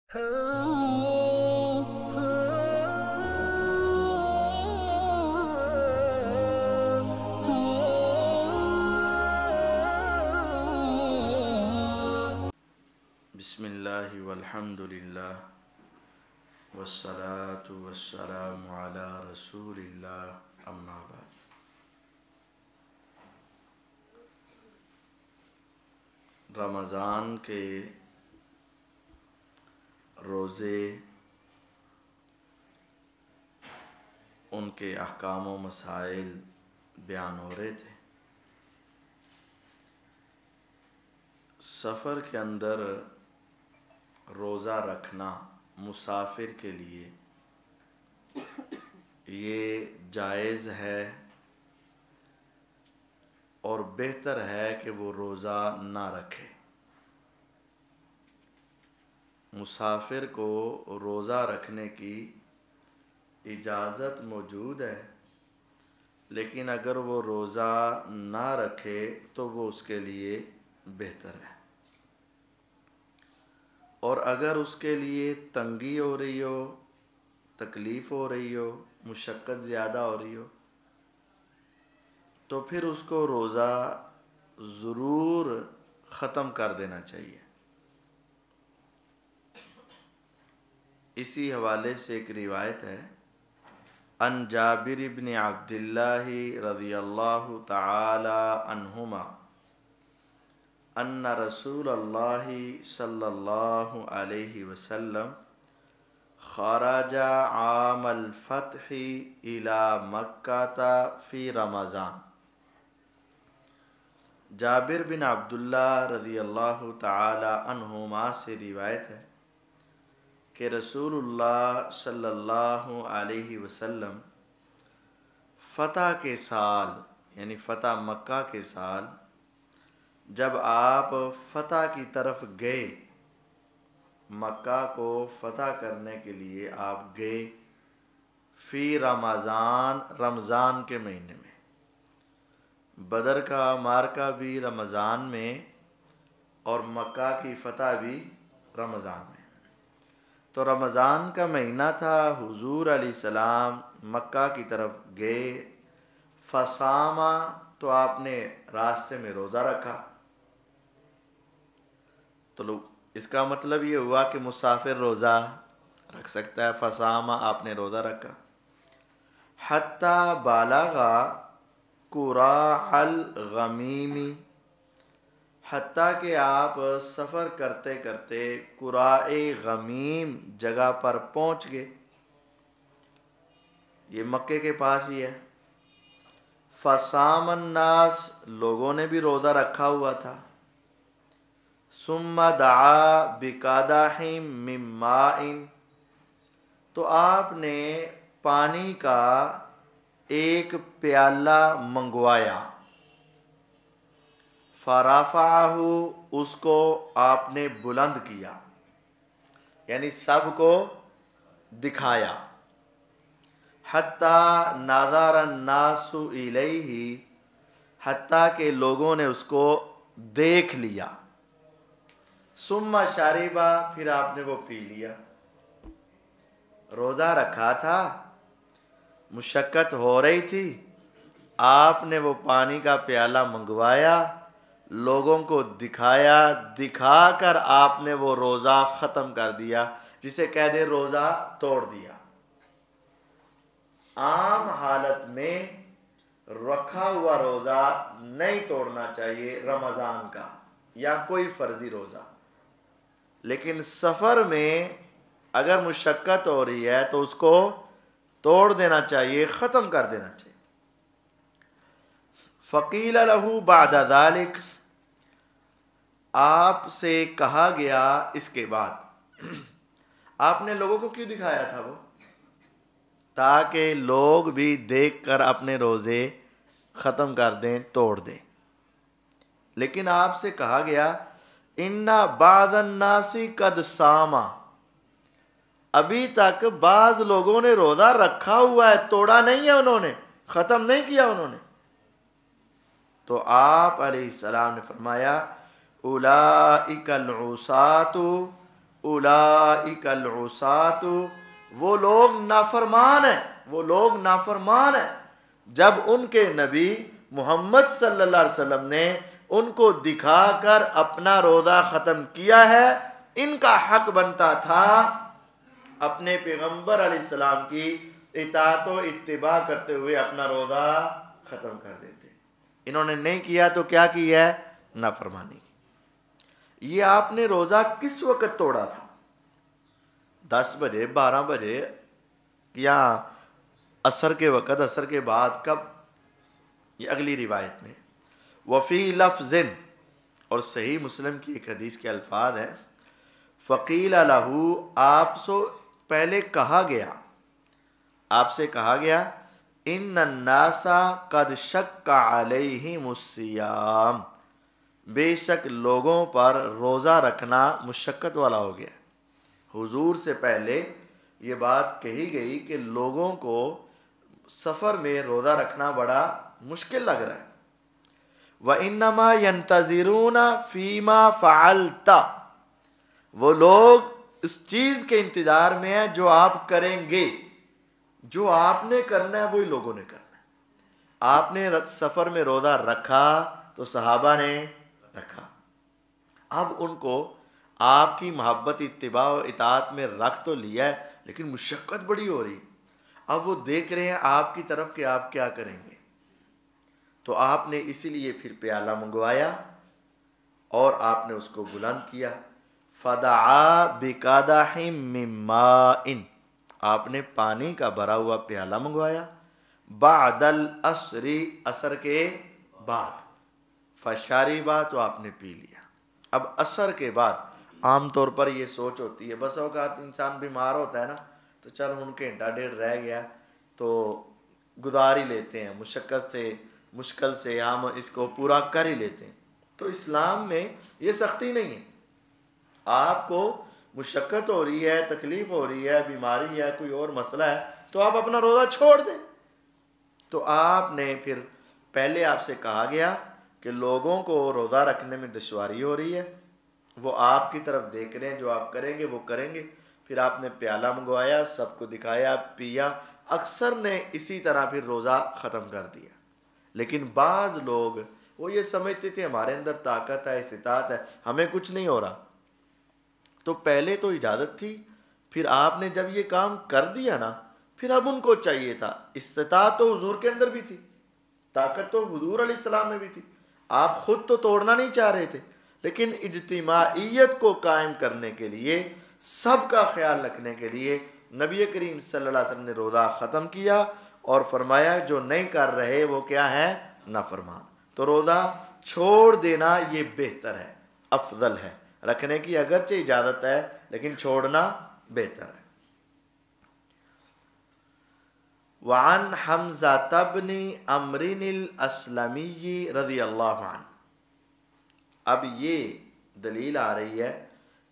بسم اللہ والحمد للہ والصلاة والسلام علی رسول اللہ اما بعد۔ رمضان کے روزے، ان کے احکام و مسائل بیان ہو رہے تھے۔ سفر کے اندر روزہ رکھنا مسافر کے لیے یہ جائز ہے اور بہتر ہے کہ وہ روزہ نہ رکھے۔ مسافر کو روزہ رکھنے کی اجازت موجود ہے، لیکن اگر وہ روزہ نہ رکھے تو وہ اس کے لیے بہتر ہے۔ اور اگر اس کے لیے تنگی ہو رہی ہو، تکلیف ہو رہی ہو، مشقت زیادہ ہو رہی ہو، تو پھر اس کو روزہ ضرور ختم کر دینا چاہیے۔ اسی حوالے سے ایک روایت ہے، ان جابر بن عبداللہ رضی اللہ تعالی عنہما ان رسول اللہ صلی اللہ علیہ وسلم خرج عام الفتح الى مکہ فی رمضان۔ جابر بن عبداللہ رضی اللہ تعالی عنہما سے روایت ہے کہ رسول اللہ صلی اللہ علیہ وسلم فتح کے سال، یعنی فتح مکہ کے سال، جب آپ فتح کی طرف گئے، مکہ کو فتح کرنے کے لیے آپ گئے، فی رمضان، رمضان کے مہینے میں۔ بدر کا معرکہ بھی رمضان میں اور مکہ کی فتح بھی رمضان میں۔ تو رمضان کا مہینہ تھا، حضور علیہ السلام مکہ کی طرف گئے، فصاما، تو آپ نے راستے میں روزہ رکھا۔ تو اس کا مطلب یہ ہوا کہ مسافر روزہ رکھ سکتا ہے۔ فصاما، آپ نے روزہ رکھا۔ حتی بالغا قراء الغمیم، حتیٰ کہ آپ سفر کرتے کرتے قراء غمیم جگہ پر پہنچ گئے، یہ مکے کے پاس ہی ہے۔ فصام الناس، لوگوں نے بھی روزہ رکھا ہوا تھا۔ ثم دعا بقدح من ماء، تو آپ نے پانی کا ایک پیالہ منگوایا۔ فرفعہ، اس کو آپ نے بلند کیا، یعنی سب کو دکھایا۔ حتی نظر الناس الیہ، حتیٰ کہ لوگوں نے اس کو دیکھ لیا۔ ثم شربا، پھر آپ نے وہ پی لیا۔ روزہ رکھا تھا، مشقت ہو رہی تھی، آپ نے وہ پانی کا پیالہ منگوایا، لوگوں کو دکھایا، دکھا کر آپ نے وہ روزہ ختم کر دیا، جسے کہہ دیں روزہ توڑ دیا۔ عام حالت میں رکھا ہوا روزہ نہیں توڑنا چاہیے، رمضان کا یا کوئی فرضی روزہ، لیکن سفر میں اگر مشقت ہو رہی ہے تو اس کو توڑ دینا چاہیے، ختم کر دینا چاہیے۔ فقیل لہ بعد ذلک، آپ سے کہا گیا اس کے بعد، آپ نے لوگوں کو کیوں دکھایا تھا؟ وہ تاکہ لوگ بھی دیکھ کر اپنے روزے ختم کر دیں، توڑ دیں۔ لیکن آپ سے کہا گیا ان بعض الناس قد صاما، ابھی تک بعض لوگوں نے روزہ رکھا ہوا ہے، توڑا نہیں ہے انہوں نے، ختم نہیں کیا انہوں نے۔ تو آپ علیہ السلام نے فرمایا اولئک العصاۃ، اولئک العصاۃ، وہ لوگ نافرمان ہیں، وہ لوگ نافرمان ہیں جب ان کے نبی محمد صلی اللہ علیہ وسلم نے ان کو دکھا کر اپنا روزہ ختم کیا ہے، ان کا حق بنتا تھا اپنے پیغمبر علیہ السلام کی اطاعت و اتباع کرتے ہوئے اپنا روزہ ختم کر دیتے. انہوں نے نہیں کیا تو کیا کیا ہے؟ نافرمانی کی. یہ آپ نے روزہ کس وقت توڑا تھا؟ 10 بجے، 12 بجے، یا عصر کے وقت، عصر کے بعد؟ کب؟ یہ اگلی روایت میں. وفی لفظ، اور صحیح مسلم کی ایک حدیث کے الفاظ ہیں، فقیل لہو، آپ سے پہلے کہا گیا، آپ سے کہا گیا، ان الناس قد شق علیہم الصیام، بے شک لوگوں پر روزہ رکھنا مشقت والا ہو گیا. حضور سے پہلے یہ بات کہی گئی کہ لوگوں کو سفر میں روزہ رکھنا بڑا مشکل لگ رہا ہے. وَإِنَّمَا يَنْتَظِرُونَ فِي مَا فَعَلْتَ، وہ لوگ اس چیز کے انتظار میں ہیں جو آپ کریں گے، جو آپ نے کرنا ہے وہی لوگوں نے کرنا ہے. آپ نے سفر میں روزہ رکھا تو صحابہ نے رکھا. اب ان کو آپ کی محبت، اتباع و اطاعت میں رکھ تو لیا ہے، لیکن مشقت بڑی ہو رہی. اب وہ دیکھ رہے ہیں آپ کی طرف کہ آپ کیا کریں گے. تو آپ نے اسی لیے پھر پیالہ منگوایا اور آپ نے اس کو بلند کیا. فدعا بقدح من ماء، آپ نے پانی کا بھرا ہوا پیالہ منگوایا. بعد العصر، عصر کے بعد. فشرب، تو آپ نے پی لیا. اب عصر کے بعد عام طور پر یہ سوچ ہوتی ہے، بس اوقات انسان بیمار ہوتا ہے نا، تو چل ہن گھنٹہ ڈیڑھ رہ گیا تو گزار ہی لیتے ہیں، مشقت سے، مشکل سے ہم اس کو پورا کر ہی لیتے ہیں. تو اسلام میں یہ سختی نہیں ہے. آپ کو مشقت ہو رہی ہے، تکلیف ہو رہی ہے، بیماری ہے، کوئی اور مسئلہ ہے، تو آپ اپنا روزہ چھوڑ دیں. تو آپ نے پھر پہلے آپ سے کہا گیا کہ لوگوں کو روزہ رکھنے میں دشواری ہو رہی ہے، وہ آپ کی طرف دیکھ رہے ہیں، جو آپ کریں گے وہ کریں گے. پھر آپ نے پیالہ منگوایا، سب کو دکھایا، پیا. اکثر نے اسی طرح پھر روزہ ختم کر دیا. لیکن بعض لوگ وہ یہ سمجھتے تھے ہمارے اندر طاقت ہے، استطاعت ہے، ہمیں کچھ نہیں ہو رہا. تو پہلے تو اجازت تھی، پھر آپ نے جب یہ کام کر دیا نا، پھر اب ان کو چاہیے تھا. استطاعت تو حضور کے اندر بھی تھی، طاقت تو حضور علیہ السلام میں بھی تھی. آپ خود تو توڑنا نہیں چاہ رہے تھے، لیکن اجتماعیت کو قائم کرنے کے لیے، سب کا خیال رکھنے کے لیے نبی کریم صلی اللہ علیہ وسلم نے روزہ ختم کیا اور فرمایا جو نہیں کر رہے وہ کیا ہے؟ نافرمان. تو روزہ چھوڑ دینا یہ بہتر ہے، افضل ہے. رکھنے کی اگرچہ اجازت ہے لیکن چھوڑنا بہتر ہے. وعن حمزہ بن عمرو الاسلمی رضی اللہ عنہ، اب یہ دلیل آ رہی ہے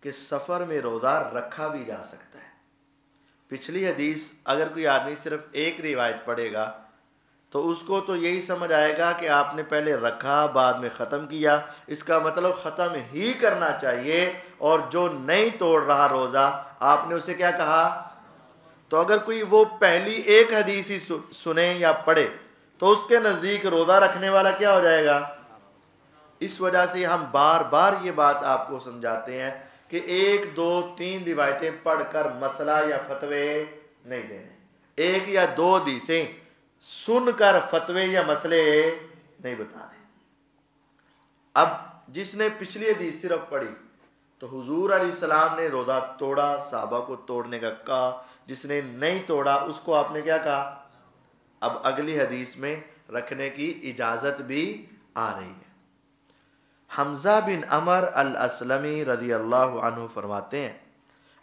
کہ سفر میں روزہ رکھا بھی جا سکتا ہے. پچھلی حدیث اگر کوئی آدمی صرف ایک روایت پڑھے گا تو اس کو تو یہی سمجھ آئے گا کہ آپ نے پہلے رکھا بعد میں ختم کیا. اس کا مطلب ختم ہی کرنا چاہیے، اور جو نہیں توڑ رہا روزہ آپ نے اسے کیا کہا؟ تو اگر کوئی وہ پہلی ایک حدیث ہی سنے یا پڑھے تو اس کے نزدیک روزہ رکھنے والا کیا ہو جائے گا؟ اس وجہ سے ہم بار بار یہ بات آپ کو سمجھاتے ہیں کہ 1 2 3 روایتیں پڑھ کر مسئلہ یا فتوے نہیں دینے. 1 یا 2 حدیثیں سن کر فتوے یا مسئلے نہیں بتانے. اب جس نے پچھلی حدیث صرف پڑھی تو حضور علیہ السلام نے روزہ توڑا، صحابہ کو توڑنے کا کہا. جس نے نہیں توڑا اس کو آپ نے کیا کہا؟ اب اگلی حدیث میں رکھنے کی اجازت بھی آ رہی ہے. حمزہ بن عمر الاسلمی رضی اللہ عنہ فرماتے ہیں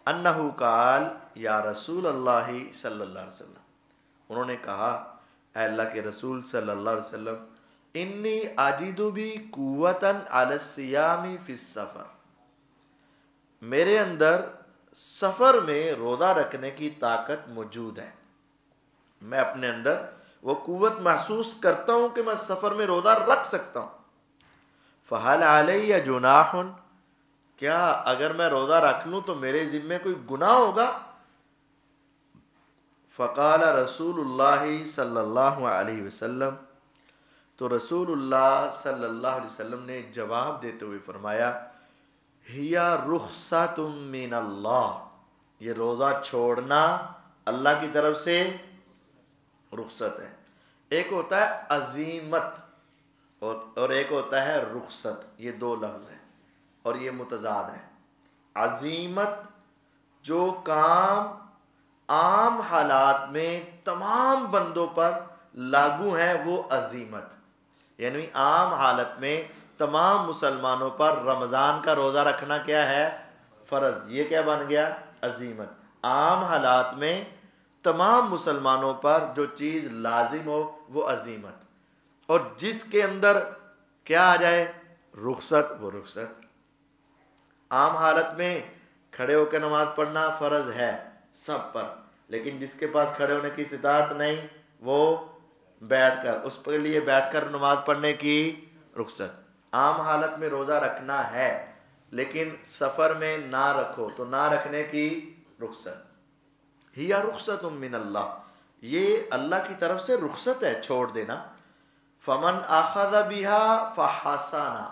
انہو قال یا رسول اللہ صلی اللہ علیہ وسلم، انہوں نے کہا اے اللہ کے رسول صلی اللہ علیہ وسلم، انی اجد بی قوتاً علی الصیام فی السفر، میرے اندر سفر میں روزہ رکھنے کی طاقت موجود ہے، میں اپنے اندر وہ قوت محسوس کرتا ہوں کہ میں سفر میں روزہ رکھ سکتا ہوں. فہل علی جناح، کیا اگر میں روزہ رکھ لوں تو میرے ذمے کوئی گناہ ہوگا؟ فقال رسول اللہ صلی اللہ علیہ وسلم، تو رسول اللہ صلی اللہ علیہ وسلم نے جواب دیتے ہوئے فرمایا، ہیا رخصت من اللہ، یہ روزہ چھوڑنا اللہ کی طرف سے رخصت ہے۔ ایک ہوتا ہے عزیمت اور ایک ہوتا ہے رخصت، یہ دو لفظ ہیں اور یہ متضاد ہے۔ عزیمت جو کام عام حالات میں تمام بندوں پر لاگو ہیں وہ عزیمت، یعنی عام حالت میں تمام مسلمانوں پر رمضان کا روزہ رکھنا کیا ہے؟ فرض۔ یہ کیا بن گیا؟ عزیمت۔ عام حالات میں تمام مسلمانوں پر جو چیز لازم ہو وہ عزیمت، اور جس کے اندر کیا آ جائے؟ رخصت، وہ رخصت۔ عام حالت میں کھڑے ہو کے نماز پڑھنا فرض ہے سب پر، لیکن جس کے پاس کھڑے ہونے کی استطاعت نہیں وہ بیٹھ کر، اس کے لیے بیٹھ کر نماز پڑھنے کی رخصت۔ عام حالت میں روزہ رکھنا ہے لیکن سفر میں نہ رکھو تو نہ رکھنے کی رخصت۔ ہی رخصت من اللہ، یہ اللہ کی طرف سے رخصت ہے چھوڑ دینا۔ فمن اخذ بها فحسنا،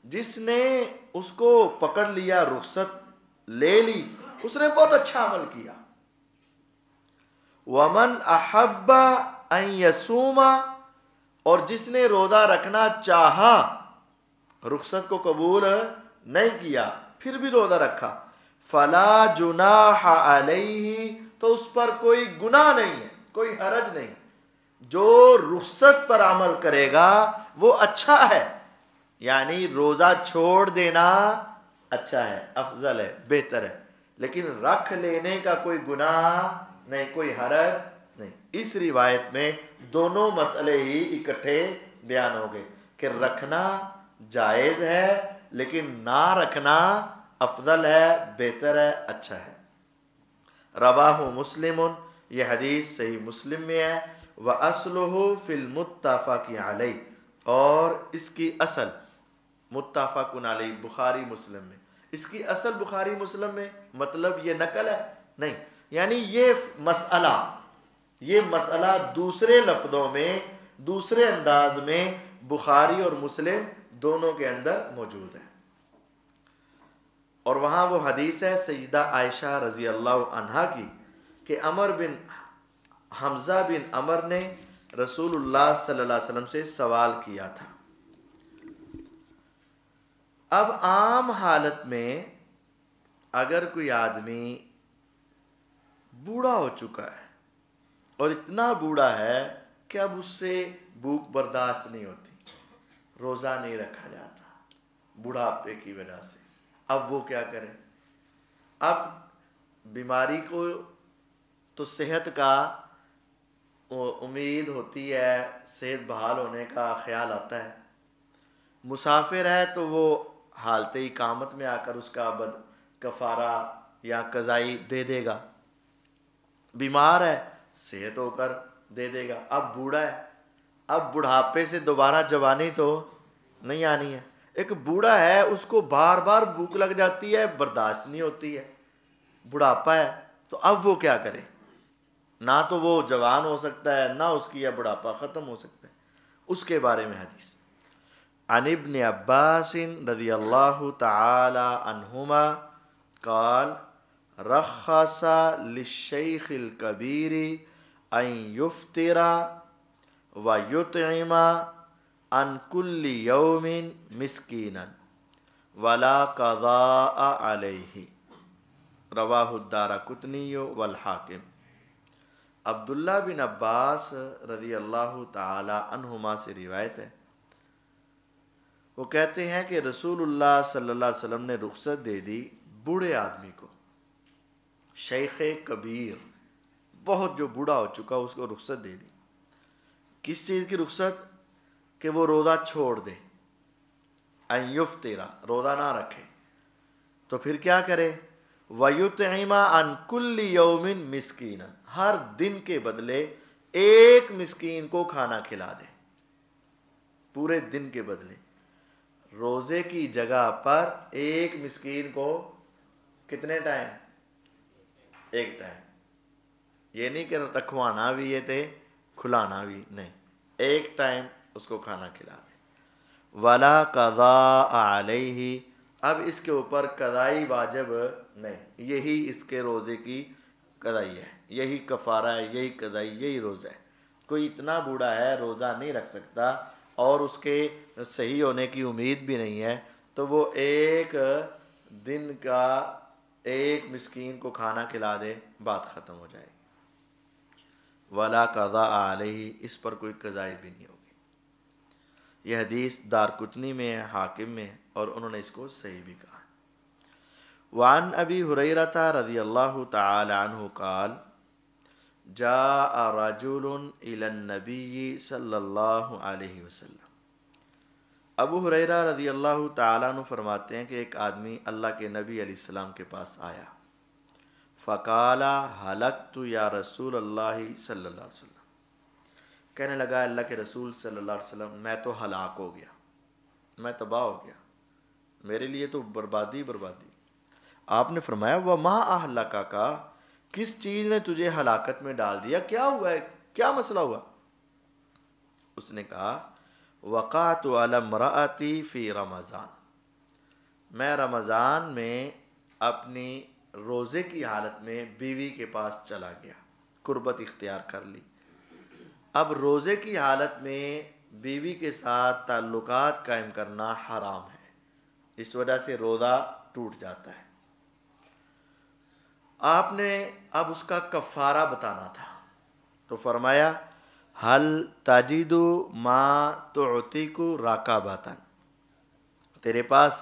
جس نے اس کو پکڑ لیا، رخصت لے لی، اس نے بہت اچھا عمل کیا۔ ومن احب ان یصوم، اور جس نے روزہ رکھنا چاہا، رخصت کو قبول نہیں کیا پھر بھی روزہ رکھا، فلا جناح علیہ، تو اس پر کوئی گناہ نہیں ہے، کوئی حرج نہیں۔ جو رخصت پر عمل کرے گا وہ اچھا ہے، یعنی روزہ چھوڑ دینا اچھا ہے، افضل ہے، بہتر ہے، لیکن رکھ لینے کا کوئی گناہ نہیں، کوئی حرج نہیں۔ اس روایت میں دونوں مسئلے ہی اکٹھے بیان ہو گئے کہ رکھنا جائز ہے لیکن نہ رکھنا افضل ہے، بہتر ہے، اچھا ہے۔ رواہ مسلم، یہ حدیث صحیح مسلم میں ہے۔ وَأَصْلُهُ فِي الْمُتَّفَقِ عَلَيْهِ، اور اس کی اصل متفق علیہ بخاری مسلم میں، اس کی اصل بخاری مسلم میں، مطلب یہ نقل ہے نہیں، یعنی یہ مسئلہ دوسرے لفظوں میں، دوسرے انداز میں بخاری اور مسلم دونوں کے اندر موجود ہے، اور وہاں وہ حدیث ہے سیدہ عائشہ رضی اللہ عنہا کی کہ حمزہ بن عمر نے رسول اللہ صلی اللہ علیہ وسلم سے سوال کیا تھا۔ اب عام حالت میں اگر کوئی آدمی بوڑھا ہو چکا ہے اور اتنا بوڑھا ہے کہ اب اس سے بھوک برداشت نہیں ہوتی، روزہ نہیں رکھا جاتا بڑھاپے کی وجہ سے، اب وہ کیا کرے؟ اب بیماری کو تو صحت کا امید ہوتی ہے، صحت بحال ہونے کا خیال آتا ہے، مسافر ہے تو وہ حالت اقامت میں آ کر اس کا کفارہ یا قضائی دے دے گا، بیمار ہے صحت ہو کر دے دے گا، اب بوڑھا ہے، اب بڑھاپے سے دوبارہ جوانی تو نہیں آنی ہے، ایک بوڑھا ہے اس کو بار بار بھوک لگ جاتی ہے، برداشت نہیں ہوتی ہے، بڑھاپا ہے، تو اب وہ کیا کرے؟ نہ تو وہ جوان ہو سکتا ہے نہ اس کی بڑھاپا ختم ہو سکتا ہے، اس کے بارے میں حدیث۔ عن ابن عباس رضی اللہ تعالی عنہما قال رخص للشیخ الکبیر ان یفطر ویطعم عن کل یوم مسکینا ولا قضاء علیہ، رواہ الدارقطنی والحاکم۔ عبداللہ بن عباس رضی اللہ تعالی عنہما سے روایت ہے، وہ کہتے ہیں کہ رسول اللہ صلی اللہ علیہ وسلم نے رخصت دے دی بوڑھے آدمی کو، شیخ کبیر، بہت جو بوڑھا ہو چکا اس کو رخصت دے دی۔ کس چیز کی رخصت؟ کہ وہ روزہ چھوڑ دے، ان یفطر، روزہ نہ رکھے، تو پھر کیا کرے؟ وَيُطْعِمَ عَنْ كُلِّ يَوْمٍ مِسْكِينًا، ہر دن کے بدلے ایک مسکین کو کھانا کھلا دے، پورے دن کے بدلے۔ روزے کی جگہ پر ایک مسکین کو کتنے ٹائم؟ ایک ٹائم. یہ نہیں کہ رکھوانا بھی یہ تھے کھلانا بھی نہیں، ایک ٹائم اس کو کھانا کھلا دیں. ولا قضاء علیہ، اب اس کے اوپر قضائی واجب نہیں، یہی اس کے روزے کی قضائی ہے، یہی کفارہ ہے، یہی قضائی، یہی روزہ ہے. کوئی اتنا بوڑھا ہے روزہ نہیں رکھ سکتا اور اس کے صحیح ہونے کی امید بھی نہیں ہے، تو وہ ایک دن کا ایک مسکین کو کھانا کھلا دے، بات ختم ہو جائے گی. ولا قضاء علیہ، اس پر کوئی قضائی بھی نہیں ہوگی. یہ حدیث دارقطنی میں ہے، حاکم میں ہے، اور انہوں نے اس کو صحیح بھی کہا. وعن ابی ہریرہ رضی اللہ تعالی عنہ قال جاء رجل الی النبی صلی اللہ علیہ وسلم. ابو ہریرہ رضی اللہ تعالیٰ عنہ فرماتے ہیں کہ ایک آدمی اللہ کے نبی علیہ السلام کے پاس آیا. فقال ہلکت یا رسول اللہ صلی اللہ علیہ وسلم، کہنے لگا اللہ کے رسول صلی اللہ علیہ وسلم میں تو ہلاک ہو گیا، میں تباہ ہو گیا، میرے لیے تو بربادی بربادی. آپ نے فرمایا وما اہلکک، کس چیز نے تجھے ہلاکت میں ڈال دیا، کیا ہوا ہے، کیا مسئلہ ہوا؟ اس نے کہا وقعت علی امرأتی فی رمضان، میں رمضان میں اپنی روزے کی حالت میں بیوی کے پاس چلا گیا، قربت اختیار کر لی. اب روزے کی حالت میں بیوی کے ساتھ تعلقات قائم کرنا حرام ہے، اس وجہ سے روزہ ٹوٹ جاتا ہے. آپ نے اب اس کا کفارہ بتانا تھا، تو فرمایا حل تجد ما تعتق رقبۃ، تیرے پاس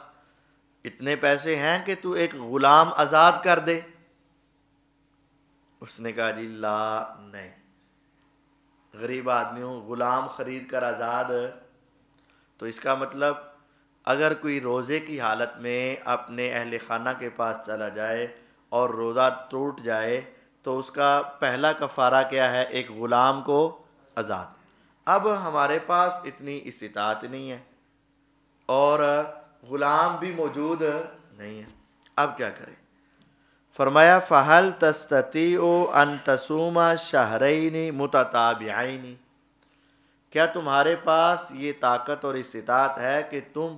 اتنے پیسے ہیں کہ تو ایک غلام آزاد کر دے؟ اس نے کہا جی لا، نہیں، غریب آدمی ہوں، غلام خرید کر آزاد. تو اس کا مطلب اگر کوئی روزے کی حالت میں اپنے اہل خانہ کے پاس چلا جائے اور روزہ ٹوٹ جائے تو اس کا پہلا کفارہ کیا ہے؟ ایک غلام کو آزاد. اب ہمارے پاس اتنی استطاعت نہیں ہے اور غلام بھی موجود نہیں ہے، اب کیا کریں؟ فرمایا فَهَلْ تَسْتَطِيعُ أَن تَصُومَ شَهْرَيْنِ مُتَتَابِعَيْنِ، کیا تمہارے پاس یہ طاقت اور استطاعت ہے کہ تم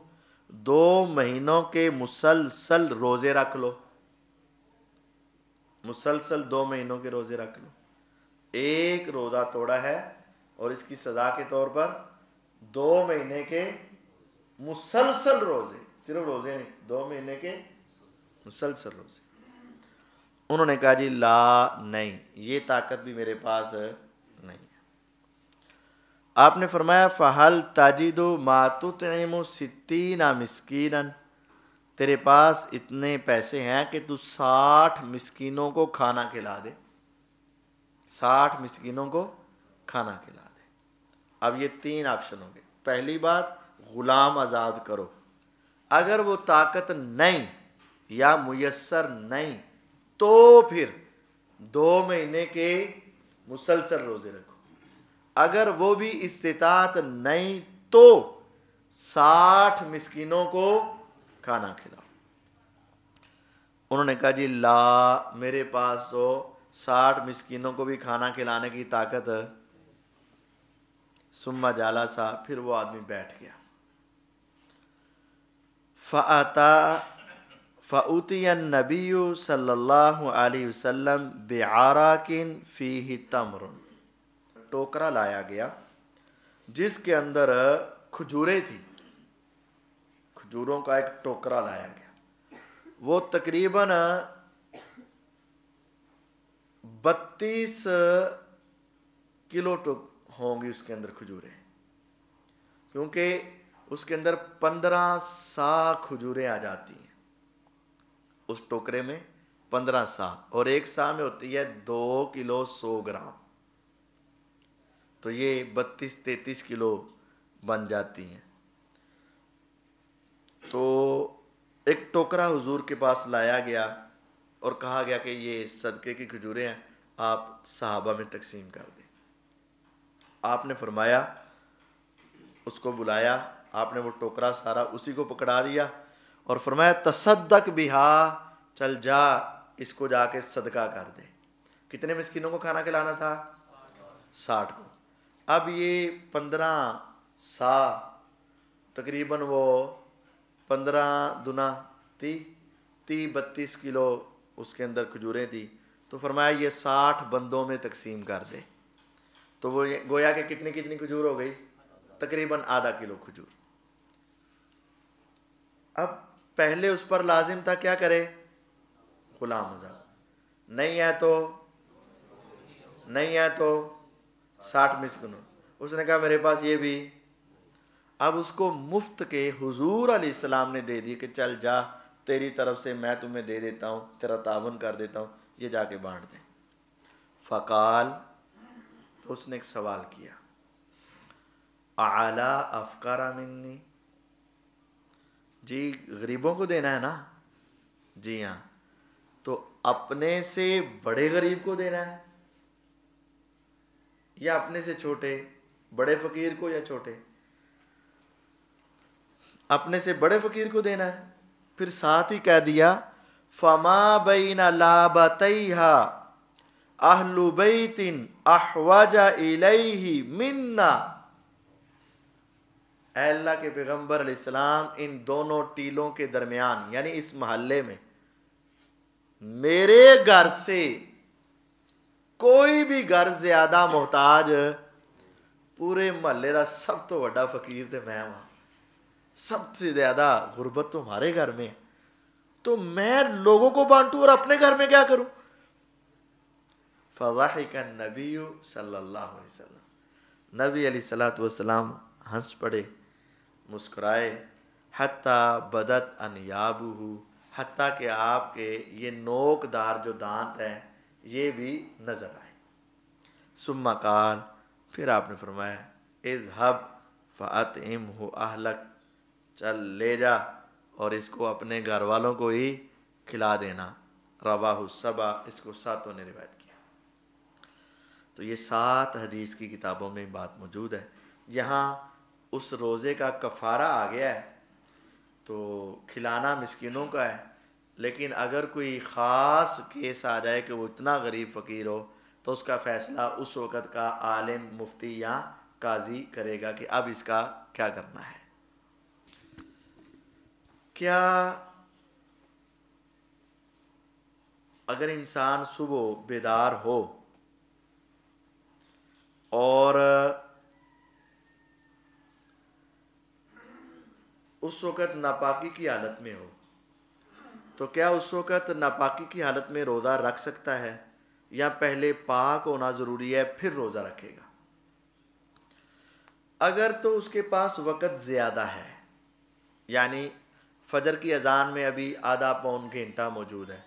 2 مہینوں کے مسلسل روزے رکھ لو؟ مسلسل 2 مہینوں کے روزے رکھ لو. ایک روزہ توڑا ہے اور اس کی سزا کے طور پر 2 مہینے کے مسلسل روزے، صرف روزے نہیں، 2 مہینے کے مسلسل روزے. انہوں نے کہا جی لا، نہیں، یہ طاقت بھی میرے پاس نہیں ہے. آپ نے فرمایا فَهَلْ تَجِدُ مَا تُطْعِمُ 60 مِسْكِينًا، تیرے پاس اتنے پیسے ہیں کہ تو 60 مسکینوں کو کھانا کھلا دے، 60 مسکینوں کو کھانا کھلا دے. اب یہ 3 آپشن ہوں گے. پہلی بات غلام آزاد کرو، اگر وہ طاقت نہیں یا میسر نہیں تو پھر 2 مہینے کے مسلسل روزے رکھو. اگر وہ بھی استطاعت نہیں تو 60 مسکینوں کو کھانا کھلاؤ. انہوں نے کہا جی لا، میرے پاس تو 60 مسکینوں کو بھی کھانا کھلانے کی طاقت ہے. ثم جالسا، پھر وہ آدمی بیٹھ گیا. فَأُتِيَ النَّبِيُّ صلی اللہ علیہ وسلم بِعَرَاقٍ فِيهِ تَمْرٌ، ٹوکرا لایا گیا جس کے اندر کھجوریں تھی، کھجوروں کا ایک ٹوکرا لایا گیا. وہ تقریباً 32 کلو ہوں گی اس کے اندر کھجوریں، کیونکہ اس کے اندر 15 سا کھجوریں آ جاتی ہیں. اس ٹوکرے میں 15 سا، اور ایک سا میں ہوتی ہے 2 کلو 100 گرام، تو یہ 32-33 کلو بن جاتی ہیں. تو ایک ٹوکرا حضور کے پاس لایا گیا اور کہا گیا کہ یہ صدقے کی کھجوریں ہیں، آپ صحابہ میں تقسیم کر دیں. آپ نے فرمایا، اس کو بلایا آپ نے وہ ٹوکرا سارا اسی کو پکڑا دیا اور فرمایا تصدق بہا، چل جا اس کو جا کے صدقہ کر دے۔ کتنے مسکینوں کو کھانا کھلانا تھا؟ 60 کو۔ اب یہ 15 سا تقریباً وہ 15 دنا 32 کلو اس کے اندر کھجوریں تھی، تو فرمایا یہ 60 بندوں میں تقسیم کر دے۔ تو وہ گویا کہ کتنی کھجور ہو گئی؟ تقریباً آدھا کلو کھجور۔ اب پہلے اس پر لازم تھا کیا کرے؟ غلام آزاد، نہیں ہے تو 60 مسکینوں۔ اس نے کہا میرے پاس یہ بھی۔ اب اس کو مفت کے حضور علیہ السلام نے دے دی کہ چل جا، تیری طرف سے میں تمہیں دے دیتا ہوں، تیرا تعاون کر دیتا ہوں، یہ جا کے بانٹ دیں۔ فقال، تو اس نے ایک سوال کیا، اعلی افقر منی، جی غریبوں کو دینا ہے نا؟ جی ہاں۔ تو اپنے سے بڑے غریب کو دینا ہے یا اپنے سے چھوٹے؟ بڑے فقیر کو یا چھوٹے؟ اپنے سے بڑے فقیر کو دینا ہے۔ پھر ساتھ ہی کہہ دیا فما بین لابتیہا اہل بیت احوج الیہ منا، اے اللہ کے پیغمبر علیہ السلام، ان دونوں ٹیلوں کے درمیان یعنی اس محلے میں میرے گھر سے کوئی بھی گھر زیادہ محتاج، پورے محلے کا سب تو بڑا فقیر تے میں ہوں، سب سے زیادہ غربت تو ہمارے گھر میں، تو میں لوگوں کو بانٹوں اور اپنے گھر میں کیا کروں؟ فضحک النبی صلی اللہ علیہ وسلم، نبی علیہ السلام ہنس پڑے، مسکرائے، حتیٰ بدت انیابہ، حتیٰ کہ آپ کے یہ نوک دار جو دانت ہیں یہ بھی نظر آئے۔ ثم قال، پھر آپ نے فرمایا اذهب فاطعمہ اہلک، چل لے جا اور اس کو اپنے گھر والوں کو ہی کھلا دینا۔ رواہ السبع، اس کو 7 نے روایت کیا۔ تو یہ 7 حدیث کی کتابوں میں بات موجود ہے۔ یہاں اس روزے کا کفارہ آ گیا ہے، تو کھلانا مسکینوں کا ہے، لیکن اگر کوئی خاص کیس آ جائے کہ وہ اتنا غریب فقیر ہو تو اس کا فیصلہ اس وقت کا عالم، مفتی یا قاضی کرے گا کہ اب اس کا کیا کرنا ہے۔ کیا اگر انسان صبح بیدار ہو اور اس وقت ناپاکی کی حالت میں ہو تو کیا اس وقت ناپاکی کی حالت میں روزہ رکھ سکتا ہے یا پہلے پاک ہونا ضروری ہے پھر روزہ رکھے گا؟ اگر تو اس کے پاس وقت زیادہ ہے، یعنی فجر کی اذان میں ابھی آدھا پون گھنٹہ موجود ہے،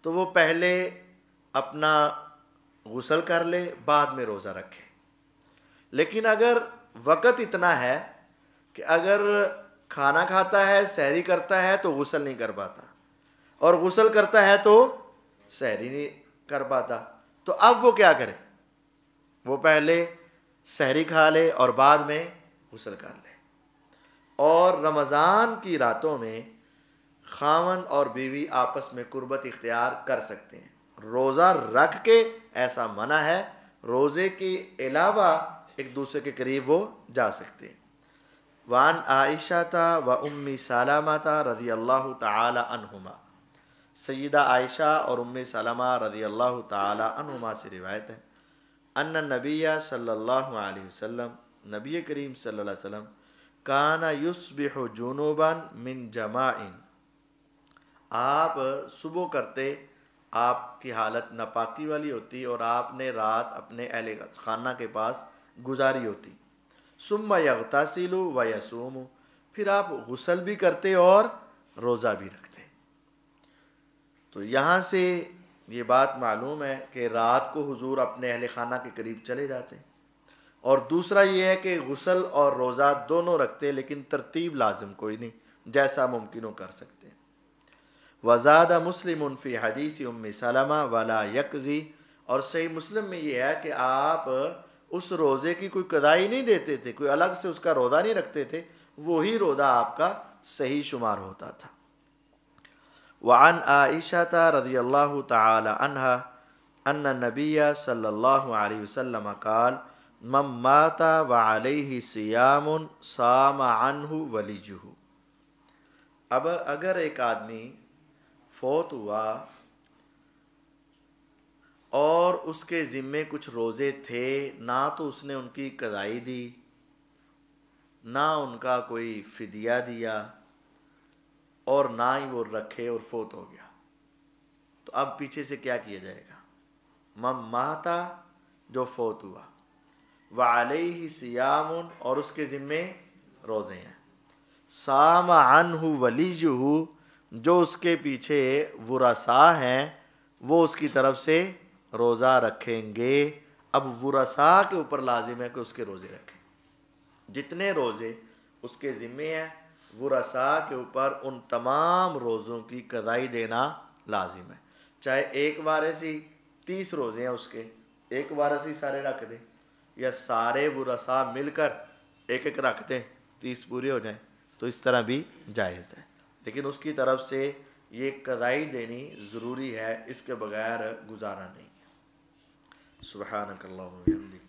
تو وہ پہلے اپنا غسل کر لے، بعد میں روزہ رکھے۔ لیکن اگر وقت اتنا ہے کہ اگر کھانا کھاتا ہے، سحری کرتا ہے تو غسل نہیں کر پاتا، اور غسل کرتا ہے تو سحری نہیں کر پاتا، تو اب وہ کیا کرے؟ وہ پہلے سحری کھا لے اور بعد میں غسل کر لے۔ اور رمضان کی راتوں میں خاوند اور بیوی آپس میں قربت اختیار کر سکتے ہیں، روزہ رکھ کے ایسا منع ہے، روزے کے علاوہ ایک دوسرے کے قریب وہ جا سکتے ہیں۔ وعن عائشہ و ام سلمہ رضی اللہ تعالی عنہما، سیدہ عائشہ اور ام سلمہ رضی اللہ تعالی عنہما سے روایت ہے، ان النبی صلی اللہ علیہ وسلم، نبی کریم صلی اللہ علیہ وسلم، کان یصبح جنوبا من جماع، آپ صبح کرتے، آپ کی حالت ناپاکی والی ہوتی اور آپ نے رات اپنے اہل خانہ کے پاس گزاری ہوتی، ثم یغتسل و یصوم، پھر آپ غسل بھی کرتے اور روزہ بھی رکھتے۔ تو یہاں سے یہ بات معلوم ہے کہ رات کو حضور اپنے اہل خانہ کے قریب چلے جاتے ہیں، اور دوسرا یہ ہے کہ غسل اور روزہ دونوں رکھتے، لیکن ترتیب لازم کوئی نہیں، جیسا ممکن ہو کر سکتے ہیں۔ وزاد مسلم فی حدیث ام سلمہ ولا یقضی، اور صحیح مسلم میں یہ ہے کہ آپ اس روزے کی کوئی قضائی نہیں دیتے تھے، کوئی الگ سے اس کا روزہ نہیں رکھتے تھے، وہی روزہ آپ کا صحیح شمار ہوتا تھا۔ وعن عائشہ رضی اللہ تعالی عنہا ان النبی صلی اللہ علیہ وسلم قال من مات وعلیہ صیام صام عنہ ولیجہ۔ اب اگر ایک آدمی فوت ہوا اور اس کے ذمے کچھ روزے تھے، نہ تو اس نے ان کی قضائی دی، نہ ان کا کوئی فدیہ دیا، اور نہ ہی وہ رکھے اور فوت ہو گیا، تو اب پیچھے سے کیا کیا جائے گا؟ من ماتا، جو فوت ہوا، وعلیہ صیام، اور اس کے ذمے روزے ہیں، صام عنہ ولیجہ، جو اس کے پیچھے ورثاء ہیں وہ اس کی طرف سے روزہ رکھیں گے۔ اب ورثاء کے اوپر لازم ہے کہ اس کے روزے رکھیں، جتنے روزے اس کے ذمے ہیں ورثاء کے اوپر ان تمام روزوں کی قضائی دینا لازم ہے۔ چاہے ایک وارث ہی 30 روزے ہیں اس کے، ایک وارث ہی سارے رکھ دے، یا سارے ورثاء مل کر ایک ایک رکھ دیں، 30 پورے ہو جائیں، تو اس طرح بھی جائز ہے، لیکن اس کی طرف سے یہ قضائی دینی ضروری ہے، اس کے بغیر گزارا نہیں ہے۔ سبحانک اللہم و بحمدک